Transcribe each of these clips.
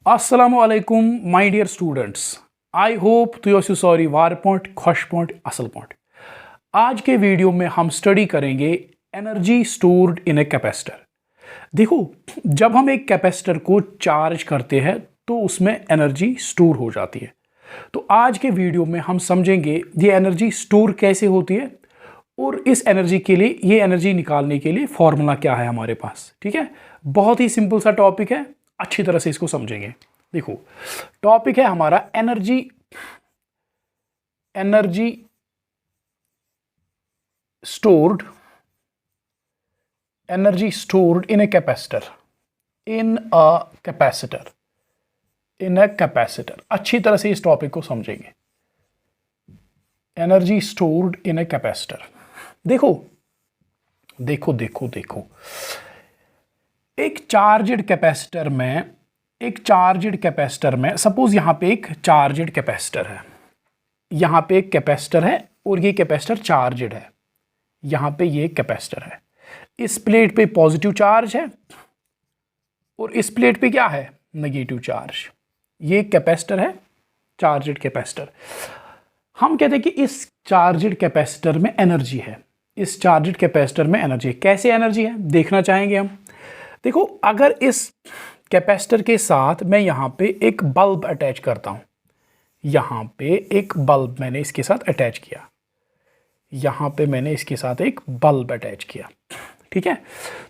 Assalamualaikum, my dear students. I hope तुम sorry वार point खुश point असल पॉइंट। आज के वीडियो में हम स्टडी करेंगे energy stored in a capacitor. देखो, जब हम एक कैपेसिटर को चार्ज करते हैं तो उसमें एनर्जी स्टोर हो जाती है। तो आज के वीडियो में हम समझेंगे ये एनर्जी स्टोर कैसे होती है और इस एनर्जी के लिए ये एनर्जी निकालने के लिए फॉर्मूला क्या है हमारे पास। ठीक है, बहुत ही सिंपल सा टॉपिक है, अच्छी तरह से इसको समझेंगे। देखो, टॉपिक है हमारा energy stored in a capacitor अच्छी तरह से इस टॉपिक को समझेंगे। Energy stored in a capacitor. देखो देखो देखो देखो, एक चार्जड कैपेसिटर में सपोज यहां पे एक चार्जड कैपेसिटर है, यहां पे एक कैपेसिटर है और ये कैपेसिटर चार्जड है। यहां पे ये कैपेसिटर है, इस प्लेट पे पॉजिटिव चार्ज है और इस प्लेट पे क्या है, नेगेटिव चार्ज। ये कैपेसिटर है, चार्जड कैपेसिटर। हम कहते हैं कि इस चार्जड कैपेसिटर में एनर्जी है। इस चार्जड कैपेसिटर में एनर्जी, कैसे एनर्जी है देखना चाहेंगे हम। देखो, अगर इस कैपेसिटर के साथ मैं यहाँ पे एक बल्ब अटैच करता हूँ, यहाँ पे एक बल्ब मैंने इसके साथ अटैच किया, यहाँ पे मैंने इसके साथ एक बल्ब अटैच किया। ठीक है,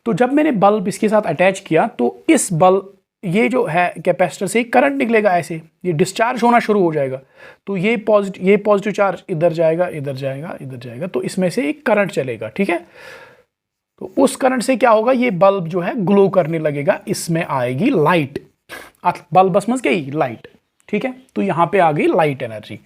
तो जब मैंने बल्ब इसके साथ अटैच किया तो इस बल्ब, ये जो है कैपेसिटर से करंट निकलेगा, ऐसे ये डिस्चार्ज होना शुरू हो जाएगा। तो ये पॉजिटिव चार्ज इधर जाएगा, इधर जाएगा, इधर जाएगा, तो इसमें से एक करंट चलेगा। ठीक है, तो उस करंट से क्या होगा, ये बल्ब जो है ग्लो करने लगेगा, इसमें आएगी लाइट। बल्ब बस मस गई लाइट। ठीक है, तो यहां पे आ गई लाइट एनर्जी।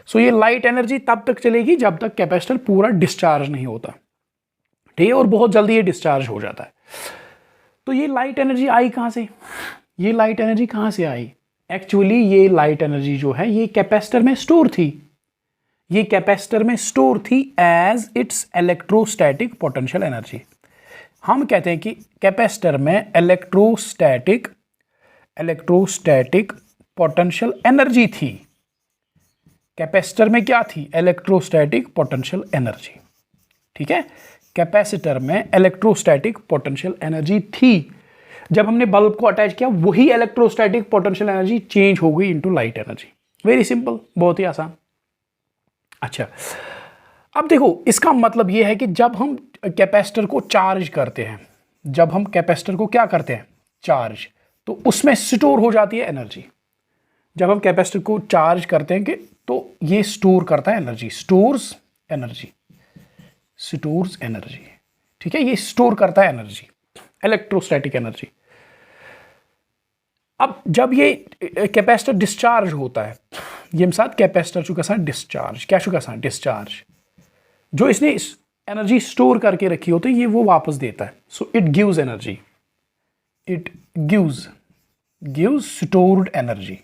सो ये लाइट एनर्जी तब तक चलेगी जब तक कैपेसिटर पूरा डिस्चार्ज नहीं होता। ठीक है, और बहुत जल्दी ये डिस्चार्ज हो जाता है। तो ये लाइट एनर्जी आई कहां से, ये लाइट एनर्जी कहां से आई? एक्चुअली ये लाइट एनर्जी जो है ये कैपेसिटर में स्टोर थी। ये कैपेसिटर में स्टोर थी as its electrostatic potential energy. हम कहते हैं कि कैपेसिटर में इलेक्ट्रोस्टैटिक पोटेंशियल एनर्जी थी। कैपेसिटर में क्या थी? Electrostatic potential energy. ठीक है, कैपेसिटर में इलेक्ट्रोस्टैटिक पोटेंशियल एनर्जी थी। जब हमने बल्ब को अटैच किया, वही इलेक्ट्रोस्टैटिक पोटेंशियल एनर्जी चेंज हो गई into light energy. Very simple, बहुत ही आसान। अच्छा, अब देखो, इसका मतलब यह है कि जब हम कैपेसिटर को चार्ज करते हैं, जब हम कैपेसिटर को क्या करते हैं, चार्ज, तो उसमें स्टोर हो जाती है एनर्जी। जब हम कैपेसिटर को चार्ज करते हैं कि तो ये स्टोर करता है एनर्जी, स्टोर्स एनर्जी। ठीक है, ये स्टोर करता है एनर्जी, इलेक्ट्रोस्टैटिक एनर्जी। अब जब ये कैपेसिटर डिस्चार्ज होता है, ये साथ कैपेसिटर चुका सा डिस्चार्ज, क्या चुका सा डिस्चार्ज, जो इसने एनर्जी स्टोर करके रखी होती है ये वो वापस देता है। So it gives energy, it gives stored energy.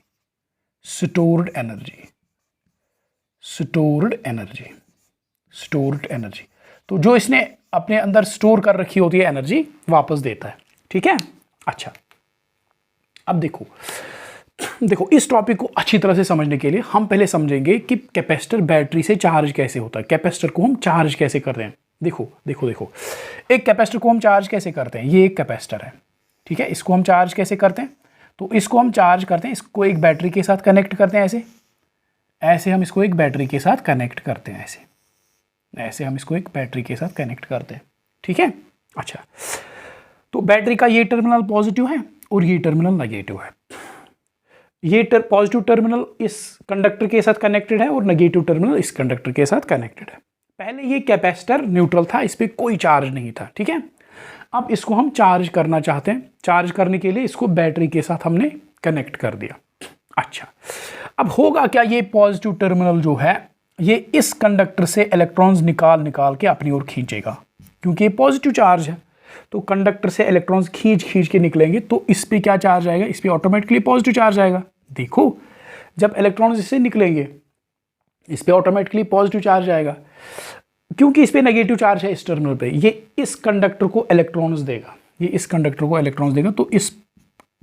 तो जो इसने अपने अंदर स्टोर कर रखी होती है एनर्जी वापस देता है। ठीक है, अच्छा, अब देखो, इस टॉपिक को अच्छी तरह से समझने के लिए हम पहले समझेंगे कि कैपेसिटर बैटरी से चार्ज कैसे होता है, कैपेसिटर को हम चार्ज कैसे करते हैं। देखो, एक कैपेसिटर को हम चार्ज कैसे करते हैं। ये एक कैपेसिटर है, ठीक है, इसको हम चार्ज कैसे करते हैं, तो इसको हम चार्ज करते हैं, इसको एक बैटरी के साथ कनेक्ट करते हैं, ऐसे हम इसको एक बैटरी के साथ कनेक्ट करते हैं, ऐसे हम इसको एक बैटरी के साथ कनेक्ट करते हैं। ठीक है, अच्छा, तो बैटरी का ये टर्मिनल पॉजिटिव है और ये टर्मिनल नेगेटिव है। ये पॉजिटिव टर्मिनल इस कंडक्टर के साथ कनेक्टेड है और नेगेटिव टर्मिनल इस कंडक्टर के साथ कनेक्टेड है। पहले ये कैपेसिटर न्यूट्रल था, इस पर कोई चार्ज नहीं था। ठीक है, अब इसको हम चार्ज करना चाहते हैं। चार्ज करने के लिए इसको बैटरी के साथ हमने कनेक्ट कर दिया। अच्छा, अब होगा क्या, ये पॉजिटिव टर्मिनल जो है ये इस कंडक्टर से इलेक्ट्रॉन्स निकाल के अपनी ओर खींचेगा, क्योंकि ये पॉजिटिव चार्ज है। तो कंडक्टर से इलेक्ट्रॉन्स खींच के निकलेंगे, तो इस पे क्या चार्ज आएगा, इस पे ऑटोमेटिकली पॉजिटिव चार्ज आएगा। देखो, जब इलेक्ट्रॉन्स इससे निकलेंगे इस पे ऑटोमेटिकली पॉजिटिव चार्ज आएगा। क्योंकि इस पे नेगेटिव चार्ज है इस टर्मिनल पे, ये इस कंडक्टर को इलेक्ट्रॉन्स देगा, ये इस कंडक्टर को इलेक्ट्रॉन्स देगा, तो इस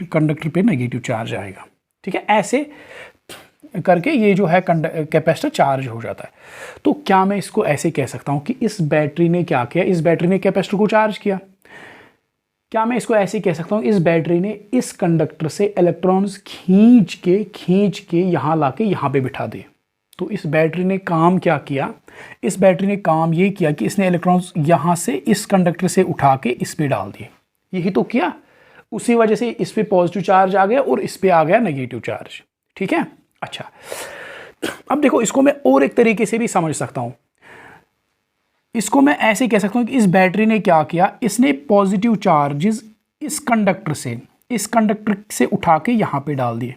कंडक्टर पे नेगेटिव चार्ज आएगा। ठीक है, ऐसे करके ये जो है कैपेसिटर चार्ज हो जाता है। तो क्या मैं इसको ऐसे कह सकता हूं कि इस बैटरी ने क्या किया, इस बैटरी ने कैपेसिटर को चार्ज किया। क्या मैं इसको ऐसे कह सकता हूं, इस बैटरी ने इस कंडक्टर से इलेक्ट्रॉन्स खींच के यहां लाके यहां पे बिठा दिए। तो इस बैटरी ने काम क्या किया, इस बैटरी ने काम ये किया कि इसने इलेक्ट्रॉन्स यहां से इस कंडक्टर से उठा के इस पे डाल दिए, यही तो किया। उसी वजह से इस पे पॉजिटिव चार्ज आ गया और इस पे आ गया नेगेटिव चार्ज। ठीक है, अच्छा अब देखो, इसको मैं और एक तरीके से भी समझ सकता हूं। इसको मैं ऐसे कह सकता हूं कि इस बैटरी ने क्या किया, इसने पॉजिटिव चार्जेस इस कंडक्टर से उठा के यहां पे डाल दिए,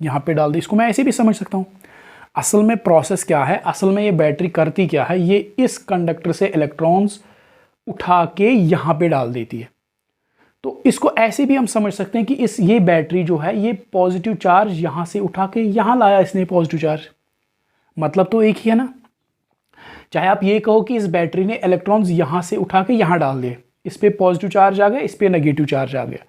यहां पे डाल दिए। इसको मैं ऐसे भी समझ सकता हूं। असल में प्रोसेस क्या है, असल में ये बैटरी करती क्या है, ये इस कंडक्टर से इलेक्ट्रॉन्स उठा के यहां पे डाल देती है। तो इसको ऐसे भी हम समझ सकते हैं कि ये बैटरी जो है, ये पॉजिटिव चार्ज यहां से उठा के यहां लाया इसने पॉजिटिव चार्ज, मतलब तो एक ही है ना। चाहे आप ये कहो कि इस बैटरी ने इलेक्ट्रॉन्स यहां से उठा के यहां डाल दिए, इस पे पॉजिटिव चार्ज आ गया, इस पे नेगेटिव चार्ज आ गया,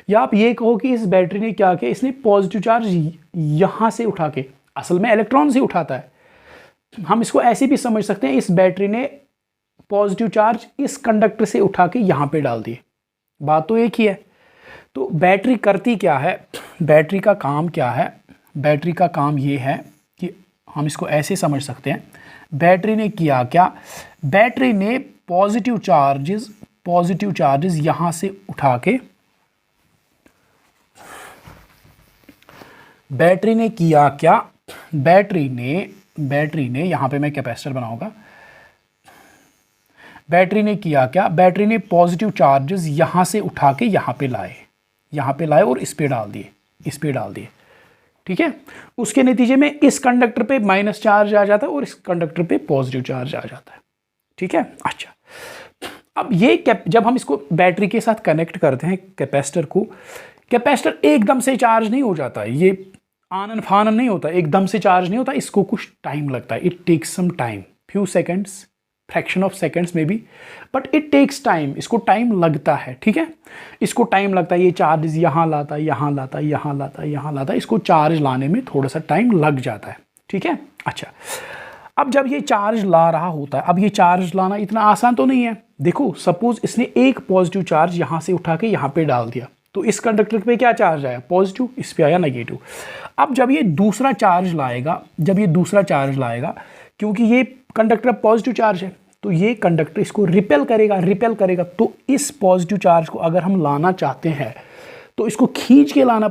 या आप ये कहो कि इस बैटरी ने क्या किया, इसने पॉजिटिव चार्ज यहां से उठा के, असल में इलेक्ट्रॉन से उठाता है। हम इसको ऐसे भी समझ सकते हैं, इस बैटरी ने पॉजिटिव चार्ज इस कंडक्टर से उठा के यहां पे डाल दिए, बात तो एक ही है। तो बैटरी करती क्या है, बैटरी का काम क्या है, बैटरी का काम ये है कि हम इसको ऐसे समझ सकते हैं, बैटरी ने किया क्या, बैटरी ने पॉजिटिव चार्जेस यहां से उठा के, बैटरी ने किया क्या, बैटरी ने यहां पे मैं कैपेसिटर बनाऊंगा, बैटरी ने किया क्या, बैटरी ने पॉजिटिव चार्जेस यहां से उठा के यहां पे लाए और इस पे डाल दिए, ठीक है। उसके नतीजे में इस कंडक्टर पे माइनस चार्ज आ जाता है और इस कंडक्टर पे पॉजिटिव चार्ज आ जाता है। ठीक है, अच्छा अब ये जब हम इसको बैटरी के साथ कनेक्ट करते हैं कैपेसिटर को, कैपेसिटर एकदम से चार्ज नहीं हो जाता, ये आनन फानन नहीं होता, एकदम से चार्ज नहीं होता, इसको कुछ टाइम लगता है। It takes some time, few seconds, fraction of seconds में भी, बट इट टेक्स टाइम, इसको टाइम लगता है। ठीक है, इसको टाइम लगता है, ये चार्ज यहाँ लाता है, इसको चार्ज लाने में थोड़ा सा टाइम लग जाता है। ठीक है, अच्छा अब जब ये चार्ज ला रहा होता है, अब ये चार्ज लाना इतना आसान तो नहीं है। देखो सपोज इसने एक पॉजिटिव चार्ज यहाँ से उठा के यहाँ पे डाल दिया, तो इस कंडक्टर पे क्या चार्ज आया, पॉजिटिव, इस पे आया नेगेटिव। अब जब ये दूसरा चार्ज लाएगा, क्योंकि ये कंडक्टर पॉजिटिव चार्ज है, तो ये कंडक्टर इसको रिपेल करेगा। तो इस पॉजिटिव चार्ज को अगर हम लाना चाहते हैं तो इसको खींच के लाना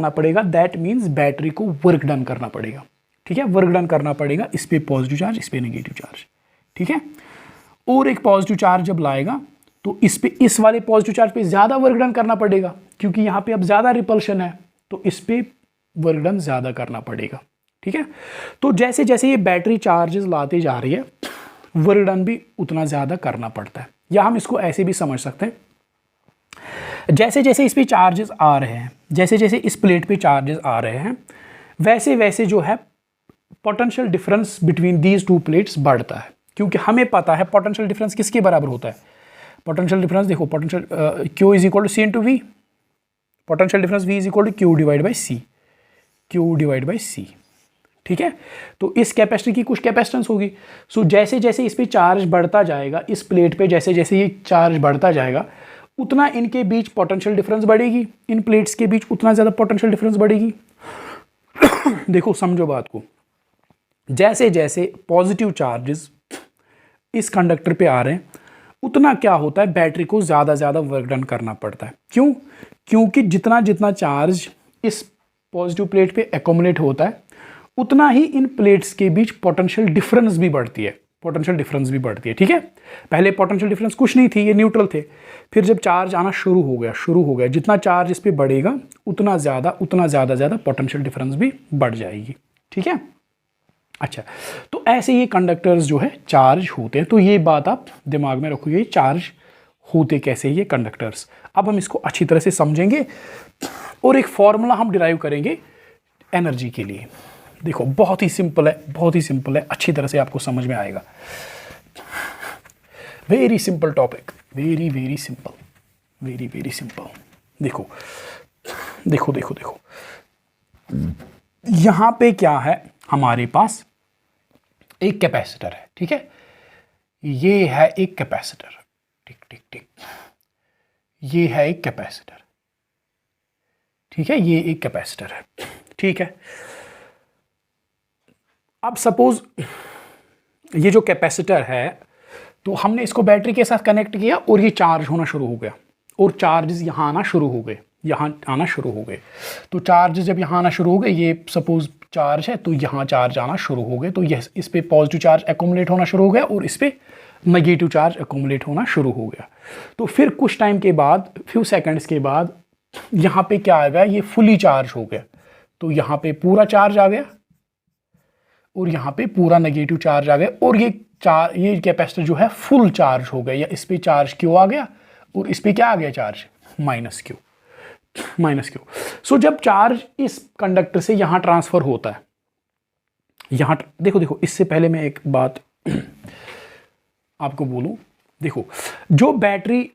पड़ेगा, दैट मीन्स बैटरी को वर्क डन करना पड़ेगा। ठीक है, वर्क डन करना पड़ेगा, इस पे पॉजिटिव चार्ज, इस पे नेगेटिव चार्ज। ठीक है, और एक पॉजिटिव चार्ज जब लाएगा तो इस वाले पॉजिटिव चार्ज पे ज़्यादा वर्क डन करना पड़ेगा, क्योंकि यहाँ पे अब ज़्यादा रिपल्शन है, तो इस पे वर्क डन ज़्यादा करना पड़ेगा। ठीक है, तो जैसे जैसे ये बैटरी चार्जेस लाते जा रही है, वर्क डन भी उतना ज़्यादा करना पड़ता है। या हम इसको ऐसे भी समझ सकते हैं, जैसे जैसे इस पे चार्जेस आ रहे हैं, जैसे जैसे इस प्लेट पे चार्जेस आ रहे हैं, वैसे वैसे जो है potential difference between these two plates बढ़ता है। क्योंकि हमें पता है पोटेंशियल डिफरेंस किसके बराबर होता है, पोटेंशियल डिफरेंस देखो, potential Q is equal to C into V, potential difference V is equal to Q divide by C. ठीक है, तो इस कैपेसिटर की कुछ कैपेसिटेंस होगी। सो जैसे जैसे इस पे चार्ज बढ़ता जाएगा, इस प्लेट पे जैसे जैसे ये चार्ज बढ़ता जाएगा, उतना इनके बीच पोटेंशियल डिफरेंस बढ़ेगी, इन प्लेट्स के बीच उतना ज़्यादा पोटेंशियल डिफरेंस बढ़ेगी। देखो समझो बात को, जैसे जैसे पॉजिटिव चार्जेस इस कंडक्टर पे आ रहे हैं, उतना क्या होता है, बैटरी को ज़्यादा वर्क डन करना पड़ता है। क्यों? क्योंकि जितना जितना चार्ज इस पॉजिटिव प्लेट पे एक्यूमुलेट होता है, उतना ही इन प्लेट्स के बीच पोटेंशियल डिफरेंस भी बढ़ती है, ठीक है, पहले पोटेंशियल डिफरेंस कुछ नहीं थी, ये न्यूट्रल थे। फिर जब चार्ज आना शुरू हो गया, जितना चार्ज इस पे बढ़ेगा उतना ज़्यादा पोटेंशियल डिफरेंस भी बढ़ जाएगी। ठीक है, अच्छा तो ऐसे ये कंडक्टर्स जो है चार्ज होते हैं। तो ये बात आप दिमाग में रखोगे, चार्ज होते कैसे ये कंडक्टर्स। अब हम इसको अच्छी तरह से समझेंगे और एक फॉर्मूला हम डिराइव करेंगे एनर्जी के लिए। देखो बहुत ही सिंपल है, बहुत ही सिंपल है, अच्छी तरह से आपको समझ में आएगा। Very simple topic, very very simple, very very simple. देखो देखो देखो देखो, यहां पे क्या है, हमारे पास एक कैपेसिटर है, ठीक है, ये है एक कैपेसिटर, टिक टिक टिक, ये है एक कैपेसिटर, ठीक है, ये एक कैपेसिटर है, ठीक है। अब सपोज ये जो कैपेसिटर है, तो हमने इसको बैटरी के साथ कनेक्ट किया और ये चार्ज होना शुरू हो गया, और चार्जेस यहाँ आना शुरू हो गए, यहाँ आना शुरू हो गए। तो चार्ज जब यहाँ आना शुरू हो गए, ये सपोज चार्ज है, तो यहाँ चार्ज आना शुरू हो गए, तो यह इस पे पॉजिटिव चार्ज एकोमुलेट होना शुरू हो गया और इस पे नेगेटिव चार्ज एकोमुलेट होना शुरू हो गया। तो फिर कुछ टाइम के बाद, फ्यू सेकंड्स के बाद, यहाँ पे क्या आ गया, ये फुली चार्ज हो गया, तो यहाँ पे पूरा चार्ज आ गया और यहाँ पे पूरा नेगेटिव चार्ज आ गया, और ये कैपेसिटर जो है फुल चार्ज हो गया, या इस पे चार्ज क्यू आ गया और इस पे क्या आ गया charge, minus Q, minus Q. So जब चार्ज इस कंडक्टर से यहाँ ट्रांसफर होता है, यहाँ देखो देखो, इससे पहले मैं एक बात आपको बोलूं, देखो जो बैटरी,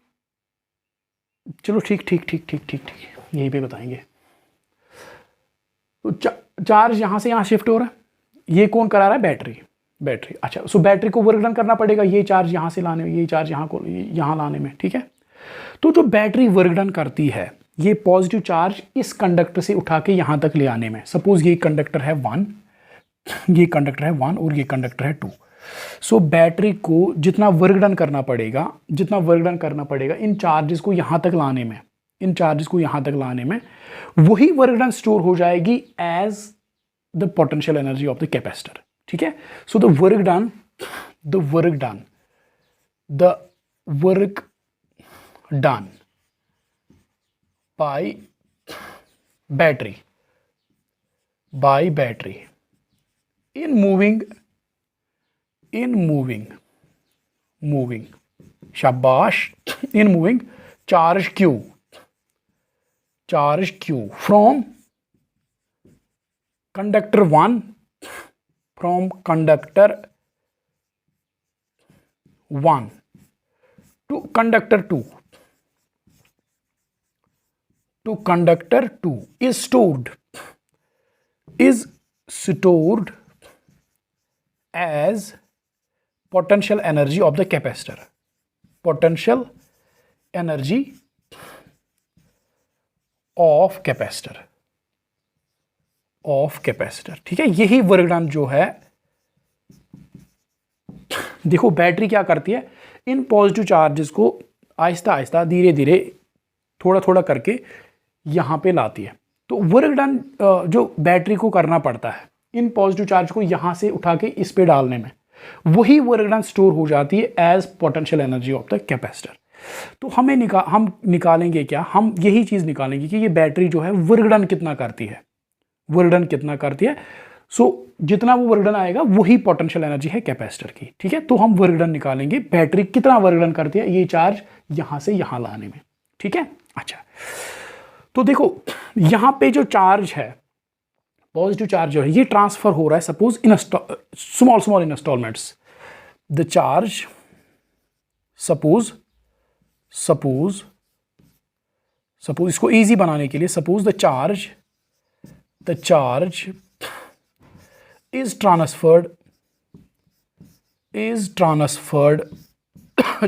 चलो ठीक ठीक ठीक ठीक ठीक ठीक यहीं पे बताएंगे। तो चार्ज यहाँ से यहाँ शिफ्ट हो रहा है, ये कौन करा रहा है, बैटरी, बैटरी। अच्छा, सो बैटरी को वर्क डन करना पड़ेगा, ये चार्ज यहाँ से लाने में, ये चार्ज यहाँ को यहाँ लाने में, ठीक है। तो जो बैटरी वर्क डन करती है, ये पॉजिटिव चार्ज इस कंडक्टर से उठा के यहाँ तक ले आने में, सपोज ये कंडक्टर है 1, ये कंडक्टर है 1 और ये कंडक्टर है 2। सो बैटरी को जितना वर्क डन करना पड़ेगा, जितना वर्क डन करना पड़ेगा इन चार्जेस को यहाँ तक लाने में, इन चार्जेस को यहाँ तक लाने में, वही वर्क डन स्टोर हो जाएगी as the potential energy of the capacitor, ठीक है। So the work done by battery in moving shabash, in moving charge q from conductor 1 to conductor 2 is stored as potential energy of the capacitor, potential energy of capacitor, ठीक है। यही work done जो है, देखो battery क्या करती है, in positive charges को आहिस्ता आहिस्ता, धीरे धीरे, थोड़ा थोड़ा करके यहाँ पे लाती है। तो वर्क डन जो बैटरी को करना पड़ता है इन पॉजिटिव चार्ज को यहाँ से उठा के इस पे डालने में, वही वर्क डन स्टोर हो जाती है as potential energy of the capacitor. तो हम निकालेंगे क्या, हम यही चीज़ निकालेंगे कि ये बैटरी जो है वर्क डन कितना करती है, वर्क डन कितना करती है। सो जितना वो वर्क डन आएगा वही पोटेंशियल एनर्जी है कैपेसिटर की, ठीक है। तो हम वर्क डन निकालेंगे, बैटरी कितना वर्क डन करती है ये चार्ज यहाँ से यहाँ लाने में, ठीक है। अच्छा, तो देखो यहाँ पे जो चार्ज है, पॉजिटिव चार्ज जो है, ये ट्रांसफर हो रहा है suppose in small instalments. The charge suppose इसको इजी बनाने के लिए, suppose the charge is transferred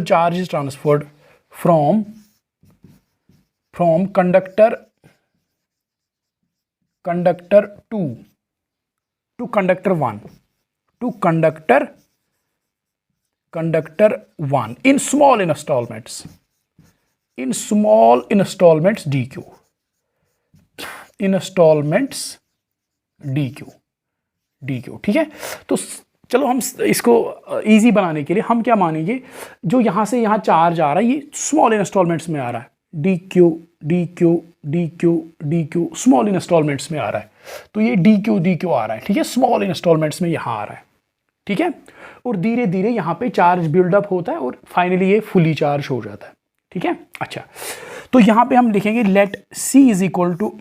charge is transferred from conductor 2 to conductor 1 in small installments dq, ठीक है। तो चलो हम इसको इजी बनाने के लिए हम क्या मानेंगे, जो यहाँ से यहाँ चार्ज आ रहा है ये स्मॉल इंस्टॉलमेंट्स में आ रहा है, dq स्मॉल इंस्टॉलमेंट्स में आ रहा है, तो ये dq आ रहा है, ठीक है, स्मॉल इंस्टॉलमेंट्स में यहाँ आ रहा है, ठीक है। और धीरे धीरे यहाँ पे चार्ज बिल्डअप होता है और फाइनली ये फुली चार्ज हो जाता है, ठीक है। अच्छा, तो यहाँ पे हम लिखेंगे let C is equal to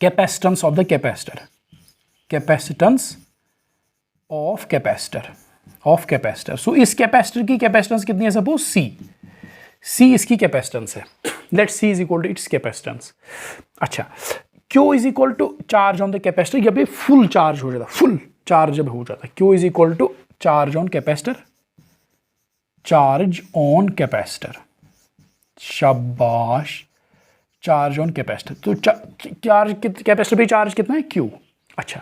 capacitance of the capacitor, capacitance of capacitor. So इस कैपेसिटर की कैपेसिटेंस कितनी है? सपोज सी इसकी कैपेसिटेंस है। Let C is equal to its capacitance. अच्छा, Q is equal to charge on the capacitor. जब ये full charge हो जाता, फुल चार्ज जब हो जाता, Q is equal to charge on capacitor, charge on capacitor. शाबाश, चार्ज ऑन कैपेसिटर। तो चार्ज कैपेसिटर पे चार्ज कितना है? क्यू। अच्छा,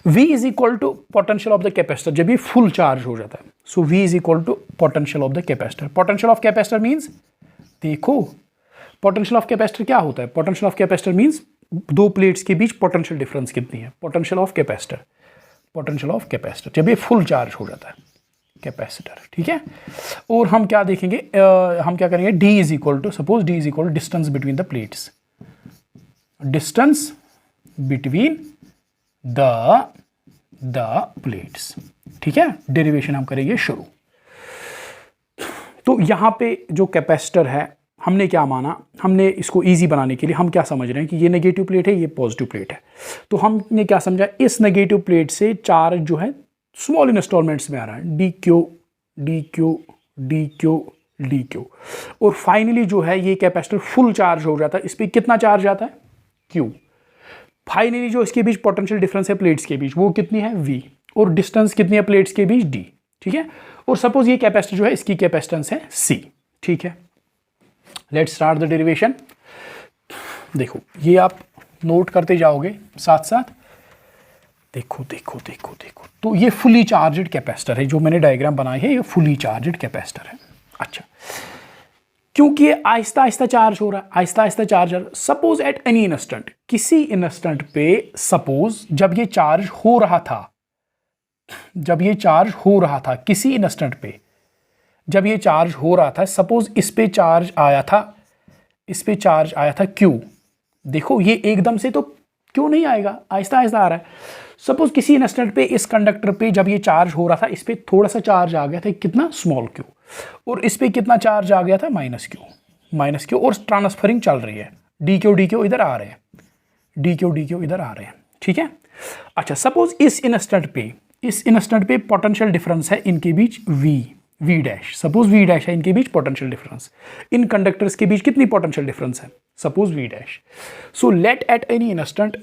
V is equal to potential of the capacitor जब ये फुल चार्ज हो जाता है। So V is equal to potential of the capacitor. Potential of capacitor means, देखो पोटेंशियल ऑफ कैपेसिटर क्या होता है? पोटेंशियल ऑफ कैपेसिटर मीन्स दो प्लेट्स के बीच पोटेंशियल डिफरेंस कितनी है? पोटेंशियल ऑफ कैपेसिटर जब ये फुल चार्ज हो जाता है कैपेसिटर, ठीक है। और हम क्या देखेंगे, हम क्या करेंगे, D is equal to, suppose D is equal to distance between the plates, distance between the plates, ठीक है। डेरिवेशन हम करेंगे शुरू। तो यहां पे जो कैपेसिटर है, हमने क्या माना, हमने इसको इजी बनाने के लिए हम क्या समझ रहे हैं कि ये नेगेटिव प्लेट है, ये पॉजिटिव प्लेट है। तो हमने क्या समझा, इस नेगेटिव प्लेट से चार्ज जो है स्मॉल इंस्टॉलमेंट्स में आ रहा है, डी क्यू। और फाइनली जो है ये कैपेसिटर फुल चार्ज हो जाता है। इस पर कितना चार्ज आता है? क्यू। फाइनली जो इसके बीच पोटेंशियल डिफरेंस है प्लेट्स के बीच, वो कितनी है? V। और डिस्टेंस कितनी है प्लेट्स के बीच? D, ठीक है। और सपोज ये कैपेसिटर जो है, इसकी कैपेसिटेंस है C, ठीक है। Let's start the derivation. देखो ये आप नोट करते जाओगे साथ साथ। देखो। तो ये फुली चार्जड कैपेसिटर है, जो मैंने डायग्राम बनाई है, ये फुली चार्जड कैपेसिटर है। अच्छा, क्योंकि ये आहिस्ता आहिस्ता चार्ज हो रहा है, Aahista Aahista charge. Suppose eight any instant, किसी इंस्टेंट पे, सपोज जब ये चार्ज हो रहा था, किसी इंस्टेंट पे जब ये चार्ज हो रहा था, सपोज इस पे चार्ज आया था Q। देखो ये एकदम से तो क्यों नहीं आएगा, आहिस्ता आहिस्ता आ रहा है। सपोज किसी इंस्टेंट पे इस कंडक्टर पे जब ये चार्ज हो रहा था, इस पे थोड़ा सा चार्ज आ गया था, कितना? Small q। और इस पे कितना चार्ज आ गया था? Minus Q. और ट्रांसफरिंग चल रही है, डी क्यू इधर आ रहे हैं, डी क्यू इधर आ रहे हैं, ठीक है। अच्छा, सपोज इस इंस्टेंट पे पोटेंशियल डिफरेंस है इनके बीच V dash. Suppose V dash है इनके बीच पोटेंशियल डिफरेंस। इन कंडक्टर्स के बीच कितनी पोटेंशियल डिफरेंस है? Suppose V dash. So let at any instant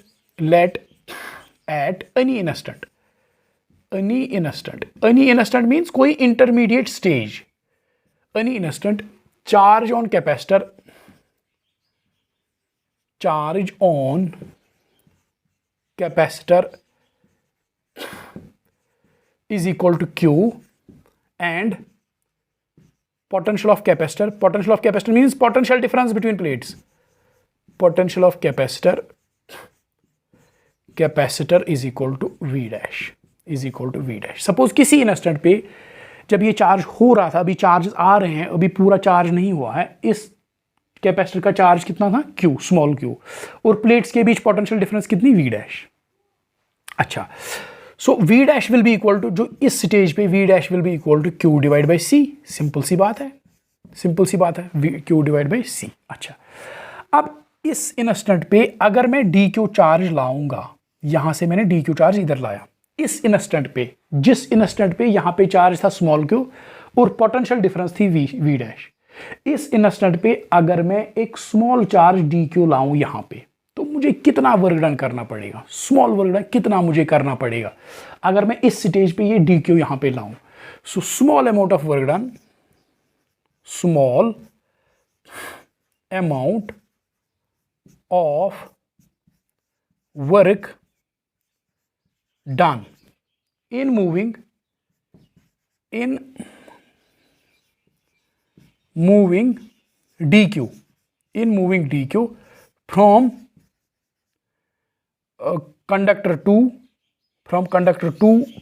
means कोई intermediate stage, any instant, charge on capacitor is equal to Q and potential of capacitor means potential difference between plates. Potential of capacitor is equal to V dash. Suppose किसी instant पे जब ये charge हो रहा था, अभी charge आ रहे हैं, अभी पूरा चार्ज नहीं हुआ है, इस कैपेसिटर का चार्ज कितना था? Q, small q। और प्लेट्स के बीच पोटेंशियल डिफरेंस कितनी? V dash. अच्छा, so V dash will be equal to, जो इस स्टेज पे V dash will be equal to Q divide by C। Simple सी बात है, Q डिवाइड बाई C। अच्छा, अब इस इंस्टेंट पे अगर मैं DQ चार्ज लाऊंगा, यहां से मैंने DQ चार्ज इधर लाया, इस इंस्टेंट पे, जिस इंस्टेंट पे यहां पे चार्ज था स्मॉल q और पोटेंशियल डिफरेंस थी V डैश, इस इंस्टेंट पे अगर मैं एक स्मॉल चार्ज DQ लाऊं यहां पे, तो मुझे कितना वर्क डन करना पड़ेगा? स्मॉल वर्क डन कितना मुझे करना पड़ेगा अगर मैं इस स्टेज पे ये DQ यहां पे लाऊं? So small amount of work done, small amount of work done in moving DQ from conductor 2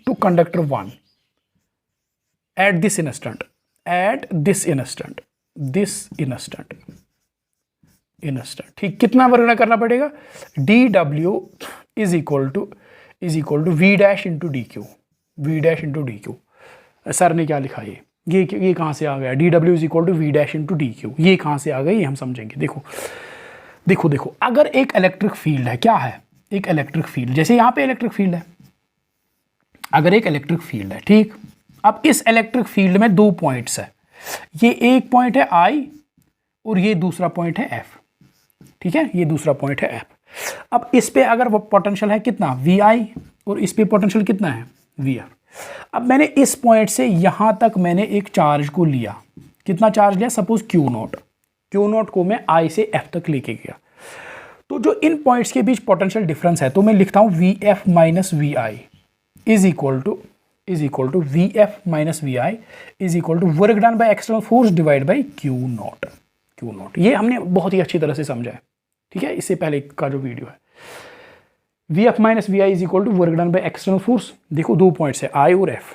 to conductor 1 at this instant ठीक। कितना वर्क करना पड़ेगा? dW is equal to V dash into DQ। Sir ने क्या लिखा? ये कहाँ से आ गया? dW is equal to V dash into DQ। ये कहाँ से आ गया, ये हम समझेंगे। देखो अगर एक इलेक्ट्रिक फील्ड है, क्या है? एक इलेक्ट्रिक फील्ड, जैसे यहाँ पे इलेक्ट्रिक फील्ड है, अगर एक इलेक्ट्रिक फील्ड है, ठीक, अब इस इलेक्ट्रिक फील्ड में दो पॉइंट्स है, ये एक पॉइंट है I और ये दूसरा पॉइंट है F, ठीक है, ये दूसरा पॉइंट है F। अब इस पे अगर वो पोटेंशियल है कितना VI और इस पे पोटेंशियल कितना है VF। अब मैंने इस पॉइंट से यहां तक मैंने एक चार्ज को लिया, कितना चार्ज लिया, सपोज Q0 को मैं I से F तक लेके गया, तो जो इन पॉइंट्स के बीच पोटेंशियल डिफरेंस है तो मैं लिखता हूं VF minus VI is equal to VF minus VI is equal to work done by external force divide by Q0। ये हमने बहुत ही अच्छी तरह से समझा है, ठीक है, इससे पहले का जो वीडियो है। VF minus VI is equal to work done by external force. देखो दो पॉइंट्स है I और F,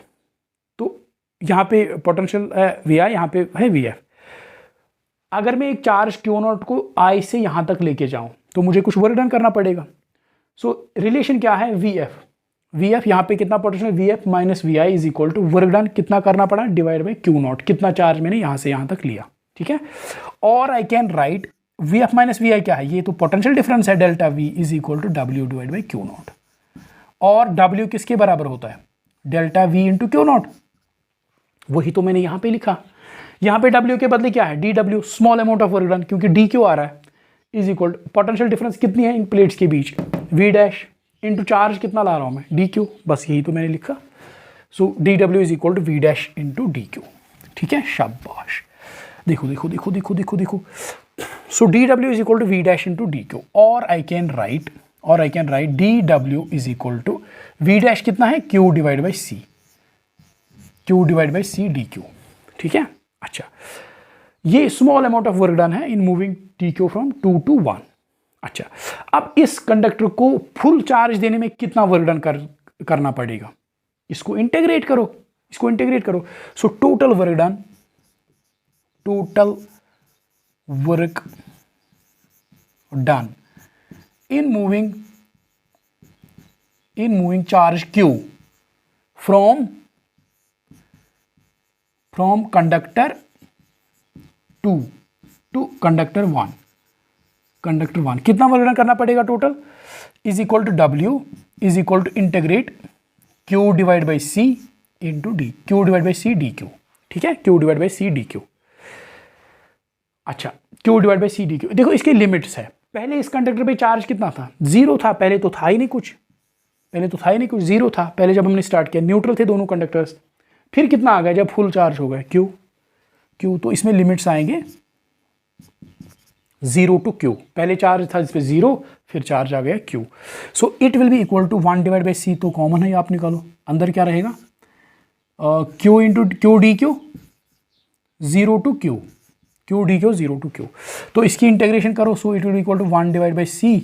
तो यहाँ पे पोटेंशियल है VI, यहाँ पे है VF। अगर मैं एक चार्ज Q0 को I से यहाँ तक लेके जाऊँ तो मुझे कुछ वर्क डन करना पड़ेगा। सो रिलेशन क्या है, VF यहाँ पे कितना potential, VF minus VI is equal to work done कितना करना पड़ा डिवाइड बाई Q0, कितना चार्ज मैंने यहाँ से यहाँ तक लिया, ठीक है। और I can write VF minus VI क्या है, ये तो पोटेंशियल डिफरेंस है, delta V is equal to W divide by Q0। और W किसके बराबर होता है, डेल्टा V इंटू Q0, वही तो मैंने यहाँ पे लिखा। यहाँ पे W के बदले क्या है, DW, small amount of work done, क्योंकि D क्यों आ रहा है, इज इक्वल पोटेंशियल डिफरेंस कितनी है इन प्लेट्स के बीच, V डैश इंटू चार्ज कितना ला रहा हूँ मैं, DQ, बस यही तो मैंने लिखा। So DW is equal to V dash into DQ, ठीक है, शाबाश। देखो देखो देखो देखो देखो देखो, so DW is equal to V dash into DQ, और I can write DW is equal to V dash कितना है, Q divide by C DQ, ठीक है। अच्छा, ये small amount of work done है in moving TQ from 2 to 1। अच्छा, अब इस कंडक्टर को फुल चार्ज देने में कितना वर्क डन करना पड़ेगा, इसको इंटीग्रेट करो, so total work done in moving charge Q from conductor 2 to conductor 1 कितना वर्क डन करना पड़ेगा total, is equal to W is equal to integrate Q divide by C into D, Q divide by C DQ, ठीक है, Q divide by C DQ। अच्छा, Q divide by C DQ, देखो इसके limits है। पहले इस conductor पे charge कितना था, 0 था, पहले तो था ही नहीं कुछ, 0 था पहले जब हमने स्टार्ट किया, न्यूट्रल थे दोनों कंडक्टर्स। फिर कितना आ गया जब फुल चार्ज हो गए, Q, तो इसमें लिमिट्स आएंगे 0 टू Q, पहले चार्ज था इस पे 0, फिर चार्ज आ गया Q। So it will be equal to 1 divide by C, तो कॉमन है, आप निकालो, अंदर क्या रहेगा, Q into Q DQ 0 to Q, Q DQ 0 to Q, तो इसकी इंटीग्रेशन करो, so it will be equal to 1 divide by C,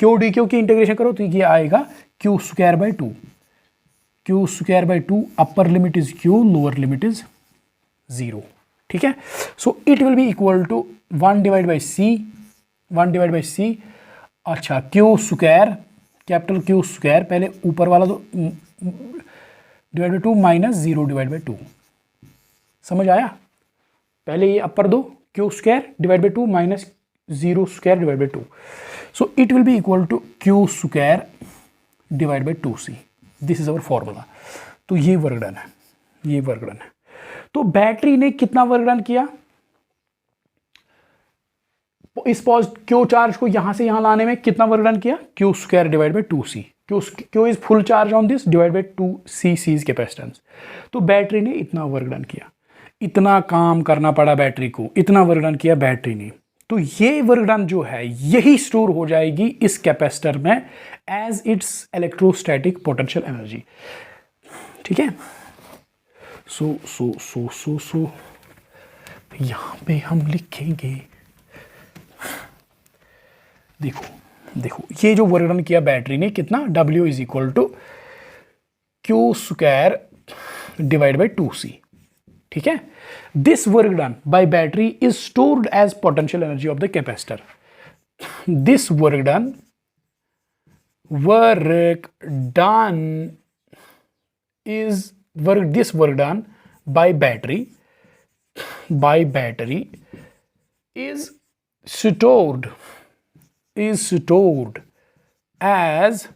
Q DQ की इंटीग्रेशन करो तो ये आएगा Q square by 2, upper limit is Q, lower limit is 0, ठीक है। So it will be equal to 1 divide by C, अच्छा, Q square, capital Q square, पहले ऊपर वाला तो divide by 2 minus 0 divide by 2, समझ आया, पहले ये अपर दो, Q square divide by 2 minus 0 square divide by 2, so it will be equal to Q square divide by 2C, this is our formula. तो ये वर्क डन है, तो battery ने कितना वर्क डन किया, इस Q चार्ज को यहां से यहां लाने में कितना वर्क डन किया, Q square divide by 2C, Q is full charge on this divide by 2C is capacitance. तो बैटरी ने इतना वर्क डन किया, इतना काम करना पड़ा बैटरी को, इतना वर्क डन किया बैटरी ने, तो ये वर्क डन जो है यही स्टोर हो जाएगी इस कैपेसिटर में as its electrostatic potential energy, ठीक है। सो यहां पे हम लिखेंगे, देखो ये जो वर्क डन किया बैटरी ने कितना, W is equal to Q square divide by 2C, ठीक है। This work done by battery is stored as potential energy of the capacitor. दिस work done by battery is stored as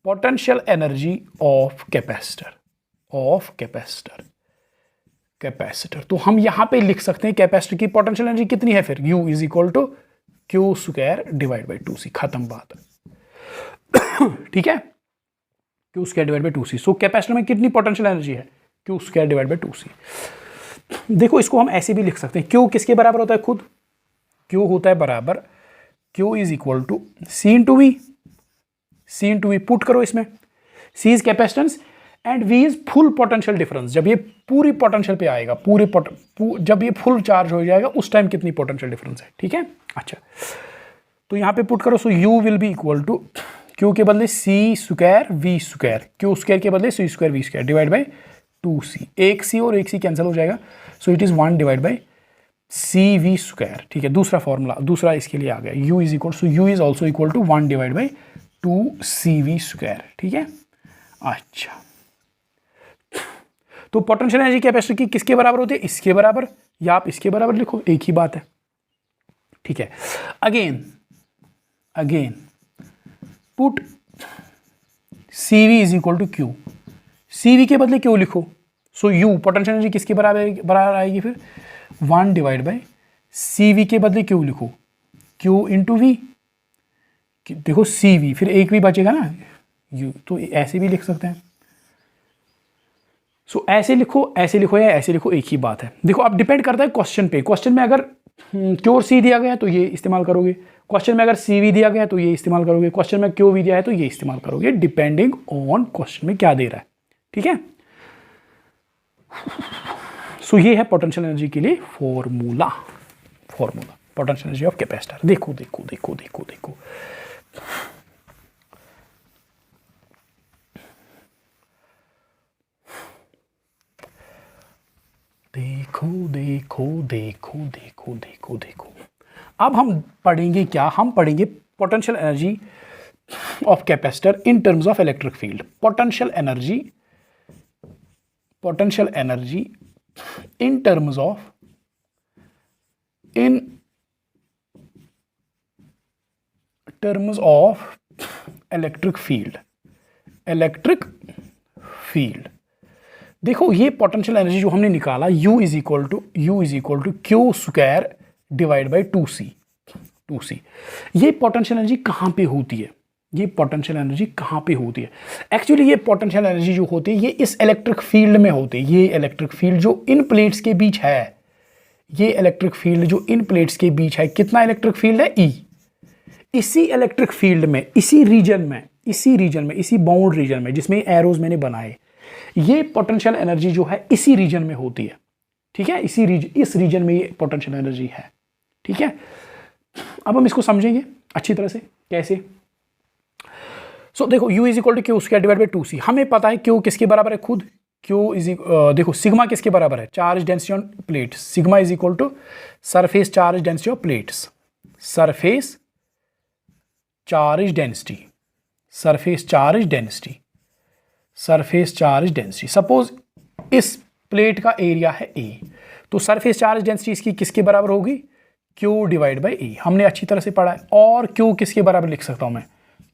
potential energy of capacitor. तो हम यहां पे लिख सकते हैं कैपेसिटर की पोटेंशियल एनर्जी कितनी है, फिर U is equal to Q square divide by 2C, खत्म बात। ठीक है, Q square divide by 2C। So capacitor में कितनी पोटेंशियल एनर्जी है, Q square divide by 2C। देखो इसको हम ऐसे भी लिख सकते हैं, क्यू किसके बराबर होता है खुद, क्यू होता है बराबर Q is equal to C into V, put करो इसमें, C is capacitance and V is full potential difference. जब ये पूरी पोटेंशियल पे आएगा, जब ये फुल चार्ज हो जाएगा उस टाइम कितनी पोटेंशियल डिफरेंस है। ठीक है, अच्छा तो यहां पे पुट करो, so U will be equal to Q के बदले C square V square, Q square के बदले C square V square divide by 2C। एक सी और एक सी कैंसिल हो जाएगा, so it is 1 divide by C V square. ठीक है, दूसरा फॉर्मूला दूसरा इसके लिए आ गया, U is equal, so U is also equal to 1 divide by 2CV square. ठीक है, अच्छा तो पोटेंशियल एनर्जी कैपेसिटर की किसके बराबर होती है, इसके बराबर, या आप इसके बराबर लिखो, एक ही बात है। ठीक है, again put CV is equal to Q, CV के बदले क्यू लिखो, सो यू पोटेंशियल एनर्जी किसके बराबर आएगी, फिर 1 डिवाइड बाई CV के बदले क्यू लिखो, क्यू इंटू वी, देखो CV, फिर एक भी बचेगा ना यू, तो ऐसे भी लिख सकते हैं। सो ऐसे लिखो या ऐसे लिखो, एक ही बात है। देखो अब डिपेंड करता है क्वेश्चन पे, क्वेश्चन में अगर क्यू और सी दिया गया है तो ये इस्तेमाल करोगे, क्वेश्चन में अगर CV दिया गया है तो ये इस्तेमाल करोगे, क्वेश्चन में क्यू भी दिया है तो ये इस्तेमाल करोगे, डिपेंडिंग ऑन क्वेश्चन में क्या दे रहा है। ठीक है, सो ये है पोटेंशियल एनर्जी के लिए formula potential energy of capacitor. देखो देखो देखो देखो देखो देखो देखो देखो देखो देखो देखो अब हम पढ़ेंगे क्या, हम पढ़ेंगे potential energy of capacitor in terms of electric field. Potential energy in terms of electric field. देखो ये पोटेंशियल एनर्जी जो हमने निकाला, U is equal to Q square divide by 2C। ये पोटेंशियल एनर्जी कहाँ पे होती है, एक्चुअली ये पोटेंशियल एनर्जी जो होती है ये इस इलेक्ट्रिक फील्ड में होती है। ये इलेक्ट्रिक फील्ड जो इन प्लेट्स के बीच है, कितना इलेक्ट्रिक फील्ड है, E। इसी इलेक्ट्रिक फील्ड में, इसी रीजन में, इसी बाउंड रीजन में जिसमें एरोज मैंने बनाए, ये पोटेंशियल एनर्जी जो है इसी रीजन में होती है। ठीक है, इस रीजन में ये पोटेंशियल एनर्जी है। ठीक है, अब हम इसको समझेंगे अच्छी तरह से, कैसे। सो देखो U is equal to Q square divide by 2C। हमें पता है क्यू किसके बराबर है खुद, देखो सिग्मा किसके बराबर है, charge density on plate. Sigma is equal to surface charge density of plates, surface charge density. Suppose इस प्लेट का एरिया है A, तो सरफेस चार्ज डेंसिटी इसकी किसके बराबर होगी, Q डिवाइड बाई A। हमने अच्छी तरह से पढ़ा है। और Q किसके बराबर लिख सकता हूं मैं,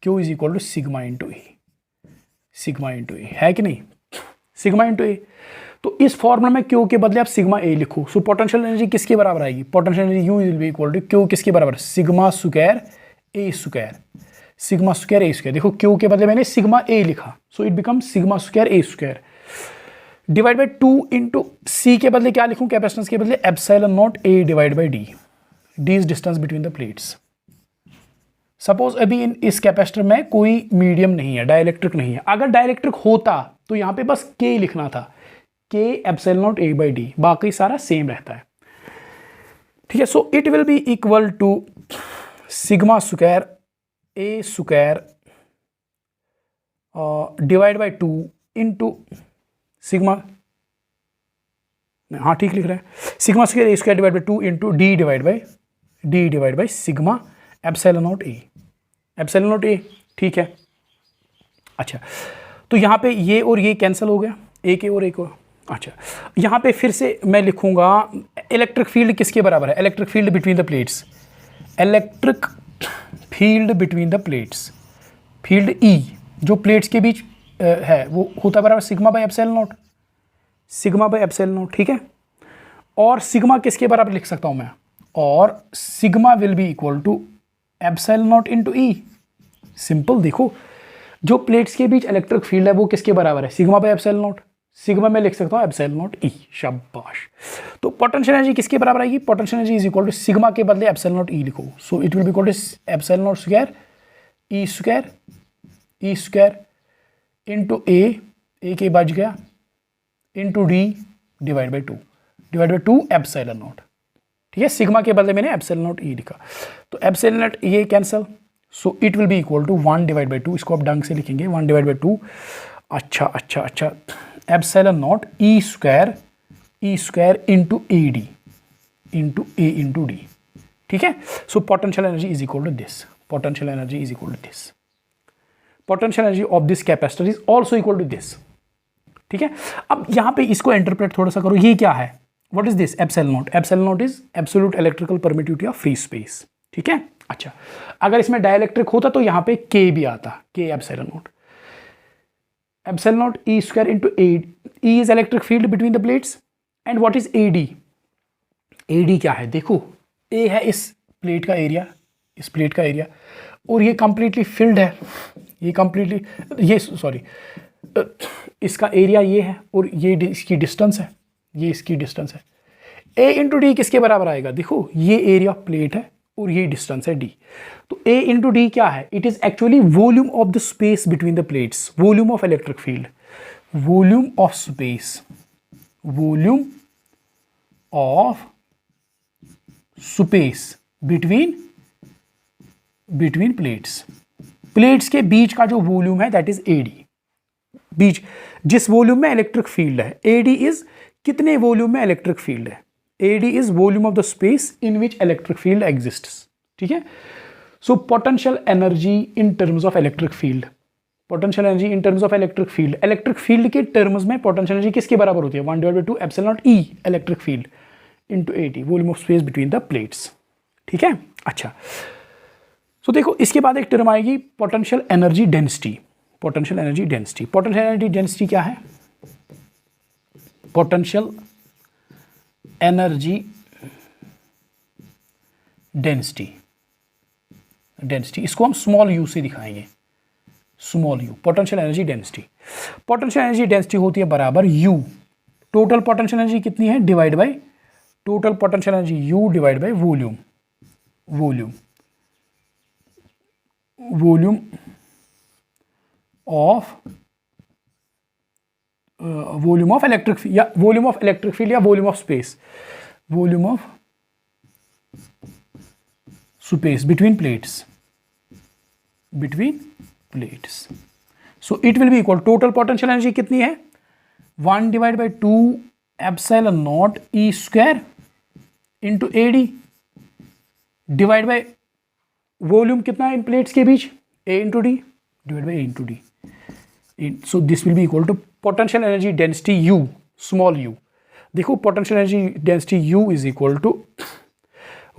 Q is equal to sigma into A, है कि नहीं, सिग्मा इंटू ए। तो इस फॉर्मूला में Q के बदले आप सिग्मा A लिखो। सो पोटेंशियल एनर्जी किसके बराबर आएगी, potential energy U will be equal to Q किसके बराबर, सिग्मा स्क्वायर A स्क्वायर। देखो Q के बदले मैंने सिग्मा A लिखा, so it become sigma square A square divide by 2 into C के बदले क्या लिखूं, कैपेसिटेंस के बदले epsilon naught A divide by D is distance between the plates. Suppose अभी इस कैपेसिटर में कोई मीडियम नहीं है, डाइलेक्ट्रिक नहीं है। अगर डाइलेक्ट्रिक होता तो यहां पे बस K लिखना था, K epsilon naught A by D, बाकी सारा सेम रहता है। ठीक है, so it will be equal to sigma square A square divide by 2 into sigma, हाँ ठीक लिख रहे हैं, sigma square A square divide by 2 into D divide by sigma epsilon naught A। ठीक है, अच्छा तो यहाँ पे ये और ये कैंसिल हो गया, एक और एक और। अच्छा यहाँ पे फिर से मैं लिखूंगा इलेक्ट्रिक फील्ड किसके बराबर है, electric field between the plates, field E जो प्लेट्स के बीच है वो होता है बराबर sigma by epsilon not, sigma by epsilon naught, ठीक है। और सिग्मा किसके बराबर लिख सकता हूं मैं, और sigma will be equal to epsilon naught into E. Simple, देखो जो प्लेट्स के बीच इलेक्ट्रिक फील्ड है वो किसके बराबर है, sigma by epsilon not. Sigma में लिख सकता हूं एप्सिलॉन नॉट ई, शाबाश। तो पोटेंशियल एनर्जी किसके बराबर आएगी, potential energy is equal to sigma के बदले एप्सिलॉन नॉट ई लिखो, so it will be equal to epsilon naught square E square into A के बच गया into D divide by two epsilon naught, ठीक है। सिग्मा के बदले मैंने एप्सिलॉन नॉट ई लिखा, तो एप्सिलॉन नॉट ये cancel, so it will be equal to 1 divide by 2, इसको आप ढंग से लिखेंगे 1 डिवाइड बाई 2। अच्छा epsilon naught E square into A D into A into D, ठीक है। सो potential energy is equal to this, potential energy is equal to this, potential energy of this capacitor is also equal to this, ठीक है। अब यहां पे इसको interpret थोड़ा सा करो, ये क्या है, what is this, epsilon not. Epsilon not is absolute electrical permittivity of free space, ठीक है। अच्छा, अगर इसमें डाइलेक्ट्रिक होता तो यहां पे के भी आता, के epsilon not, epsilon naught E square into A, E is electric field between the plates, and what is A D, A D क्या है, देखो ए है इस प्लेट का एरिया, इस प्लेट का एरिया, और ये कंप्लीटली फिल्ड है, ये कंप्लीटली, ये सॉरी इसका एरिया ये है, और ये इसकी डिस्टेंस है, ये इसकी डिस्टेंस है। ए इंटू डी किसके बराबर आएगा, देखो ये एरिया प्लेट है और ये डिस्टेंस है डी, तो ए इंटू डी क्या है, it is actually volume of the space between the plates, volume of electric field, volume of space, volume of space between plates, plates के बीच का जो वॉल्यूम है दैट इज एडी, बीच जिस volume में electric field है, AD is कितने volume में electric field है, AD is volume of the space in which electric field exists, ठीक है। सो potential energy in terms of electric field, potential energy in terms of electric field, electric field के terms में potential energy किसके बराबर होती है, 1 divide by 2 epsilon naught E electric field into AD, volume of space between the plates, ठीक है। अच्छा, तो देखो इसके बाद एक टर्म आएगी potential energy density, potential energy density, potential energy density क्या है, पोटेंशियल एनर्जी डेंसिटी, इसको हम स्मॉल यू से दिखाएंगे, small you, potential energy density. Potential energy density होती है बराबर यू, टोटल पोटेंशियल एनर्जी कितनी है, divide by total potential energy you divide by volume, volume of electric field, या वॉल्यूम ऑफ इलेक्ट्रिक फील्ड, या volume of space, volume of space between plates, so it will be equal, total potential energy कितनी है, 1 divide by 2 epsilon naught E square into A D divide by volume कितना है इन plates के बीच, A into D divide by A into D, so this will be equal to potential energy density U, small U, देखो potential energy density U is equal to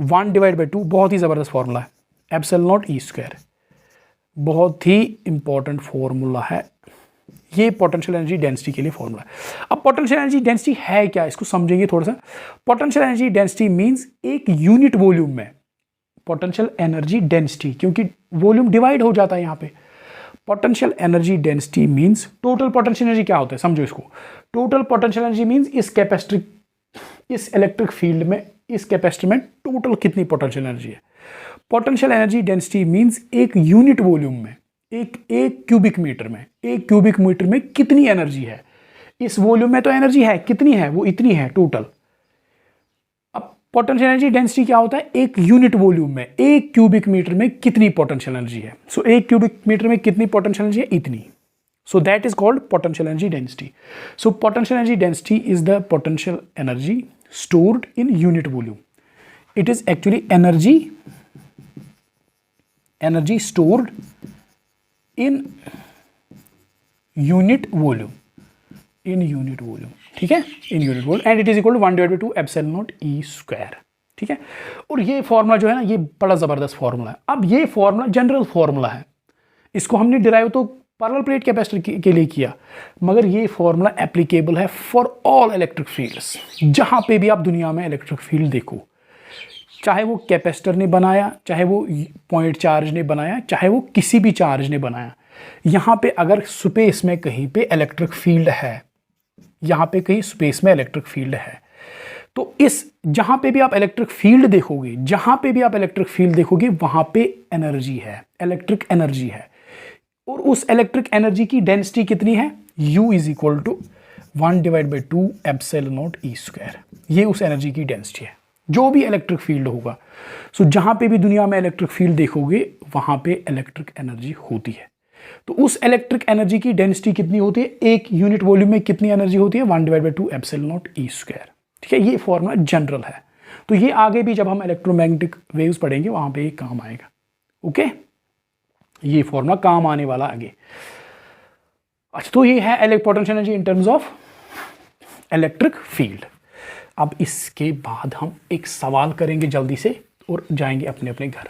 1 divide by 2, बहुत ही ज़बरदस्त formula है, epsilon naught E square, बहुत ही important formula है ये potential energy density के लिए formula है। अब पोटेंशियल एनर्जी डेंसिटी है क्या, इसको समझेंगे थोड़ा सा। पोटेंशियल एनर्जी डेंसिटी मींस एक यूनिट वॉल्यूम में पोटेंशियल एनर्जी डेंसिटी, क्योंकि वॉल्यूम डिवाइड हो जाता है यहाँ पे, potential energy density means total potential energy क्या होता है, समझो इसको, टोटल पोटेंशियल एनर्जी मींस इस कैपेसिटर, इस इलेक्ट्रिक फील्ड में, इस कैपेसिटर में टोटल कितनी पोटेंशियल एनर्जी है। पोटेंशियल एनर्जी डेंसिटी मींस एक यूनिट वॉल्यूम में, एक क्यूबिक मीटर में कितनी एनर्जी है, इस वॉल्यूम में तो एनर्जी है, कितनी है, वो इतनी है टोटल। अब पोटेंशियल एनर्जी डेंसिटी क्या होता है, एक यूनिट वॉल्यूम में, एक क्यूबिक मीटर में कितनी पोटेंशियल एनर्जी है, सो एक क्यूबिक मीटर में कितनी पोटेंशियल एनर्जी है, इतनी, so that is called potential energy density. So potential energy density is the potential energy stored in unit volume. It is actually energy stored in unit volume, ठीक है, in unit volume, and it is equal to 1 divided by 2 epsilon naught E square, ठीक है। और ये formula जो है ना, ये बड़ा ज़बरदस्त फॉर्मूला है। अब ये फॉर्मूला जनरल फॉर्मूला है, इसको हमने डिराइव तो पैरेलल प्लेट कैपेसिटर के लिए किया, मगर ये फॉर्मूला एप्लीकेबल है फॉर ऑल इलेक्ट्रिक फील्ड्स। जहाँ पे भी आप दुनिया में इलेक्ट्रिक फील्ड देखो, चाहे वो कैपेसिटर ने बनाया, चाहे वो पॉइंट चार्ज ने बनाया, चाहे वो किसी भी चार्ज ने बनाया, यहाँ पे अगर स्पेस में कहीं पे इलेक्ट्रिक फील्ड है, यहाँ पे कहीं स्पेस में इलेक्ट्रिक फील्ड है, तो इस जहाँ पे भी आप इलेक्ट्रिक फील्ड देखोगे, जहाँ पे भी आप इलेक्ट्रिक फील्ड देखोगे, वहाँ पे एनर्जी है, इलेक्ट्रिक एनर्जी है। और उस इलेक्ट्रिक एनर्जी की डेंसिटी कितनी है? U is equal to 1/2 epsilon naught E square. ये उस एनर्जी की डेंसिटी है जो भी इलेक्ट्रिक फील्ड होगा। सो जहाँ पे भी दुनिया में इलेक्ट्रिक फील्ड देखोगे, वहाँ पे इलेक्ट्रिक एनर्जी होती है। तो उस इलेक्ट्रिक एनर्जी की डेंसिटी कितनी होती है? एक यूनिट वॉल्यूम में कितनी एनर्जी होती है? 1/2 एप्सिलॉन नॉट E स्क्वायर। ठीक है, ये फॉर्मूला जनरल है। तो ये आगे भी जब हम इलेक्ट्रोमैग्नेटिक वेव्स पढ़ेंगे वहाँ पे ये काम आएगा। ओके, ये फॉर्मूला काम आने वाला आगे। अच्छा, तो ये है potential energy in terms of electric field. अब इसके बाद हम एक सवाल करेंगे जल्दी से और जाएंगे अपने अपने घर।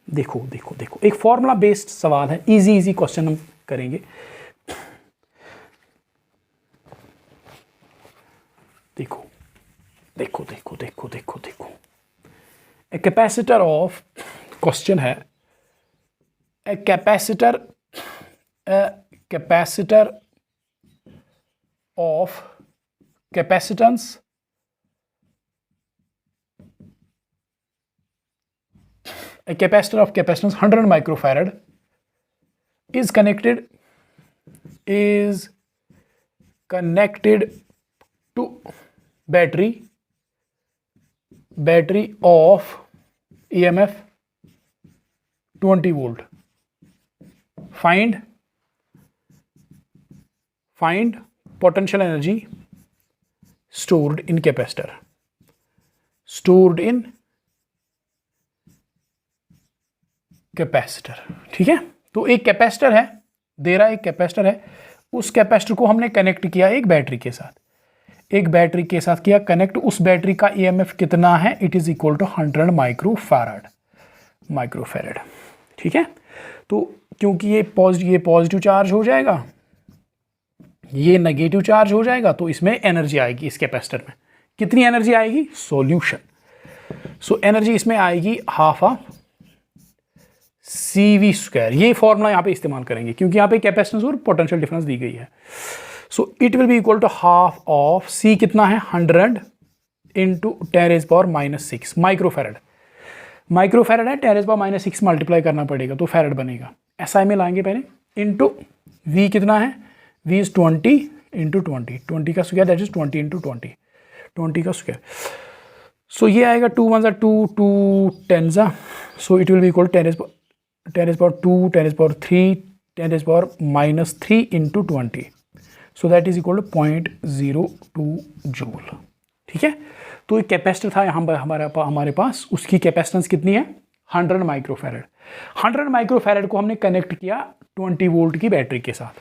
देखो देखो देखो, एक फॉर्मूला बेस्ड सवाल है, इजी इजी क्वेश्चन हम करेंगे। देखो देखो देखो देखो देखो देखो, ए कैपेसिटर ऑफ, क्वेश्चन है a capacitor of capacitance a capacitor of capacitance 100 microfarad is connected to battery of EMF 20 volt. Find potential energy stored in capacitor. ठीक है, तो एक कैपेसिटर है, दे रहा है, एक कैपेसिटर है, उस कैपेसिटर को हमने कनेक्ट किया एक बैटरी के साथ, किया कनेक्ट। उस बैटरी का EMF कितना है? It is equal to 100 microfarad. ठीक है, तो क्योंकि ये पॉजिटिव चार्ज हो जाएगा, ये नेगेटिव चार्ज हो जाएगा, तो इसमें एनर्जी आएगी। इस कैपेसिटर में कितनी एनर्जी आएगी? सॉल्यूशन। सो एनर्जी इसमें आएगी हाफ ऑफ CV स्क्वायर। ये फॉर्मूला यहाँ पे इस्तेमाल करेंगे क्योंकि यहाँ पे कैपेसिटेंस और पोटेंशियल डिफरेंस दी गई है। So it will be equal to half of C कितना है? 100 इंटू 10⁻⁻6 माइक्रोफैरड है। 10⁻⁻6 मल्टीप्लाई करना पड़ेगा तो फैरड बनेगा। SI में लाएंगे पहले, इंटू V कितना है? V इज 20 इंटू 20 का स्क्वायर, दैट इज 20 इंटू 20 का स्क्वायर। सो ये आएगा 2 1 2 2 10, so it will be equal 10⁻2 10⁻3 10⁻⁻3 into 20, so that is equal to 0.02 joule. ठीक है, तो एक कैपेसिटर था यहाँ हमारे पास, उसकी कैपेसिटेंस कितनी है? 100 माइक्रोफैरड। 100 माइक्रोफैरड को हमने कनेक्ट किया 20 वोल्ट की बैटरी के साथ,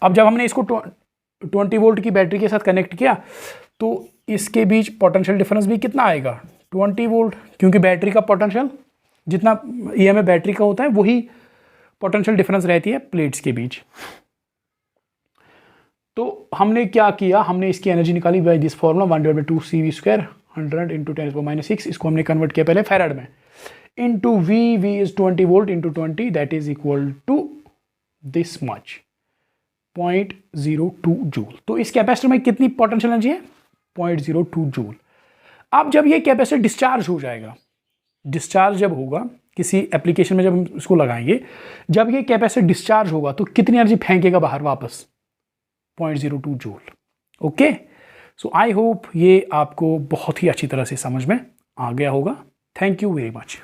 अब जब हमने इसको 20 वोल्ट की बैटरी के साथ कनेक्ट किया तो इसके बीच पोटेंशियल डिफरेंस भी कितना आएगा? 20 वोल्ट, क्योंकि बैटरी का पोटेंशियल जितना EMF बैटरी का होता है वही पोटेंशियल डिफरेंस रहती है प्लेट्स के बीच। तो हमने क्या किया? हमने इसकी एनर्जी निकाली by this formula 1/2 CV square 100 into 10⁻⁻6, इसको हमने कन्वर्ट किया पहले फैरड में, into V is 20 volt into 20, that is equal to this much 0.02 joule. तो इस कैपेसिटर में कितनी पोटेंशियल एनर्जी है? 0.02 जूल। अब जब ये कैपेसिटर डिस्चार्ज हो जाएगा, डिस्चार्ज जब होगा किसी एप्लीकेशन में, जब हम इसको लगाएंगे, जब ये कैपेसिटर डिस्चार्ज होगा तो कितनी एनर्जी फेंकेगा बाहर वापस? 0.02 joule. Okay, so I hope ये आपको बहुत ही अच्छी तरह से समझ में आ गया होगा। Thank you very much.